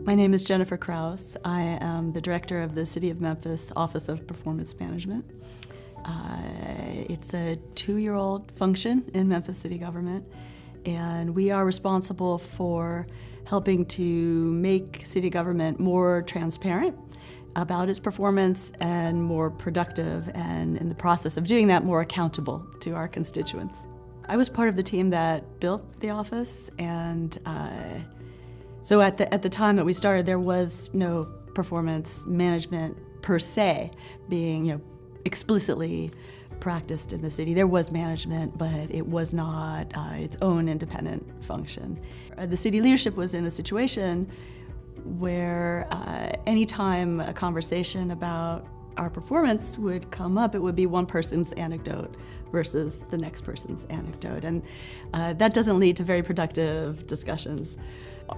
My name is Jennifer Krause. I am the director of the City of Memphis Office of Performance Management. It's a 2-year-old function in Memphis city government, and we are responsible for helping to make city government more transparent about its performance and more productive, and in the process of doing that, more accountable to our constituents. I was part of the team that built the office, and so at the time that we started, there was no performance management per se being, explicitly practiced in the city. There was management, but it was not its own independent function. The city leadership was in a situation where anytime a conversation about our performance would come up, it would be one person's anecdote versus the next person's anecdote. And that doesn't lead to very productive discussions.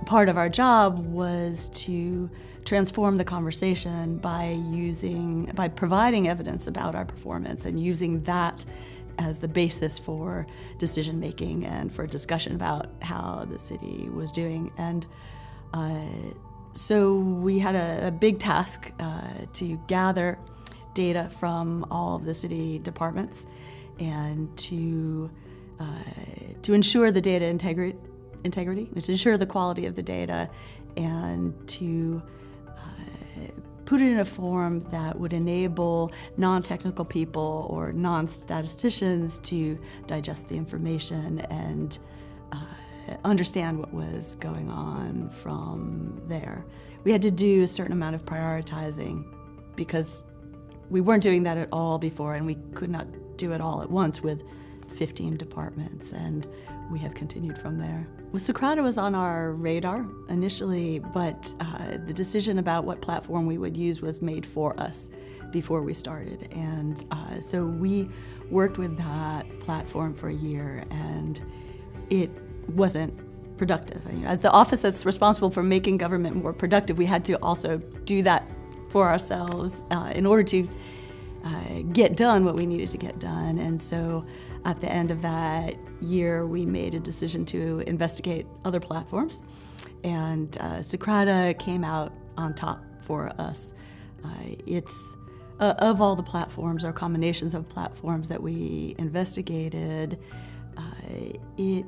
Part of our job was to transform the conversation by providing evidence about our performance and using that as the basis for decision making and for discussion about how the city was doing. And so we had a big task to gather data from all of the city departments and to ensure the data integrity, to ensure the quality of the data, and to put it in a form that would enable non-technical people or non-statisticians to digest the information and understand what was going on from there. We had to do a certain amount of prioritizing because we weren't doing that at all before, and we could not do it all at once with 15 departments, and we have continued from there. Well, Socrata was on our radar initially, but the decision about what platform we would use was made for us before we started. And so we worked with that platform for a year, and it wasn't productive. As the office that's responsible for making government more productive, we had to also do that for ourselves in order to get done what we needed to get done. And so at the end of that year, we made a decision to investigate other platforms, and Socrata came out on top for us. It's of all the platforms or combinations of platforms that we investigated, it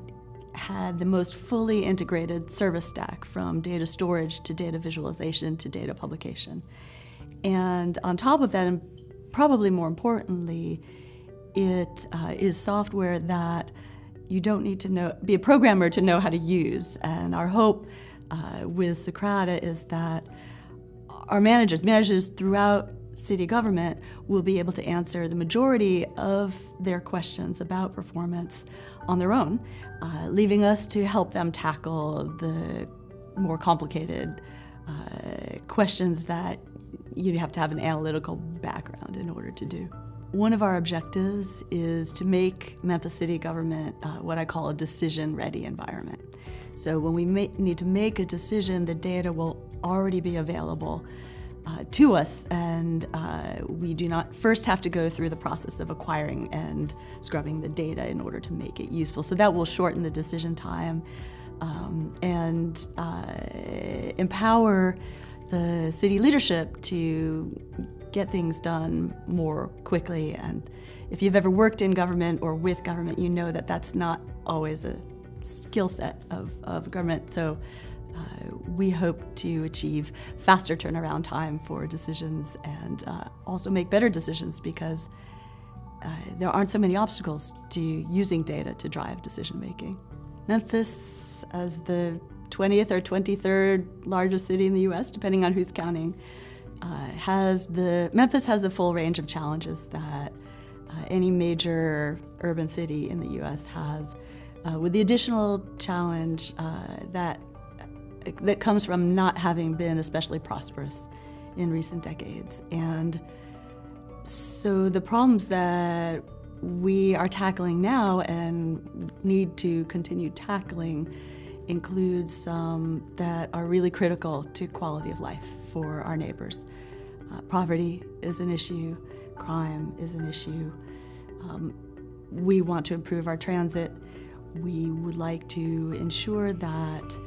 had the most fully integrated service stack, from data storage to data visualization to data publication. And on top of that, and probably more importantly, it is software that you don't need to be a programmer to know how to use. And our hope with Socrata is that our managers throughout city government will be able to answer the majority of their questions about performance on their own, leaving us to help them tackle the more complicated questions that you'd have to have an analytical background in order to do. One of our objectives is to make Memphis city government what I call a decision-ready environment. So when we need to make a decision, the data will already be available to us, and we do not first have to go through the process of acquiring and scrubbing the data in order to make it useful. So that will shorten the decision time and empower the city leadership to get things done more quickly. And if you've ever worked in government or with government, you know that that's not always a skill set of government. So we hope to achieve faster turnaround time for decisions and also make better decisions, because there aren't so many obstacles to using data to drive decision making. Memphis, as the 20th or 23rd largest city in the US, depending on who's counting, Memphis has a full range of challenges that any major urban city in the US has, with the additional challenge that comes from not having been especially prosperous in recent decades. And so the problems that we are tackling now and need to continue tackling include some that are really critical to quality of life for our neighbors. Poverty is an issue, crime is an issue. We want to improve our transit. We would like to ensure that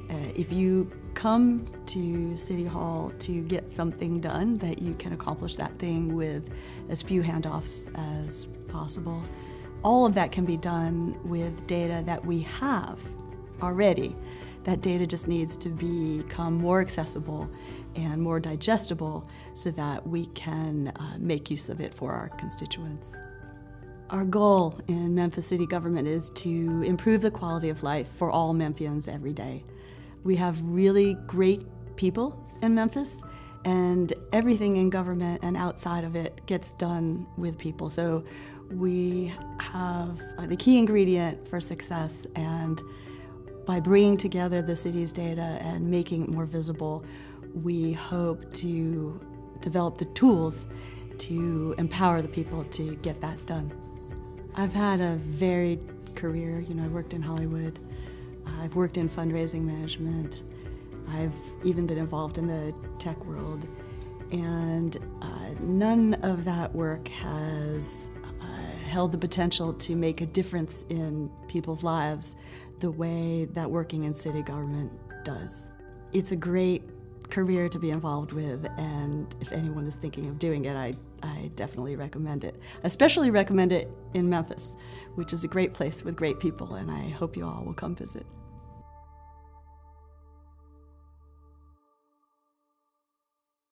If you come to City Hall to get something done, that you can accomplish that thing with as few handoffs as possible. All of that can be done with data that we have already. That data just needs to become more accessible and more digestible so that we can make use of it for our constituents. Our goal in Memphis city government is to improve the quality of life for all Memphians every day. We have really great people in Memphis, and everything in government and outside of it gets done with people. So we have the key ingredient for success, and by bringing together the city's data and making it more visible, we hope to develop the tools to empower the people to get that done. I've had a varied career. I worked in Hollywood. I've worked in fundraising management. I've even been involved in the tech world. And none of that work has held the potential to make a difference in people's lives the way that working in city government does. It's a great career to be involved with, and if anyone is thinking of doing it, I definitely recommend it. Especially recommend it in Memphis, which is a great place with great people, and I hope you all will come visit.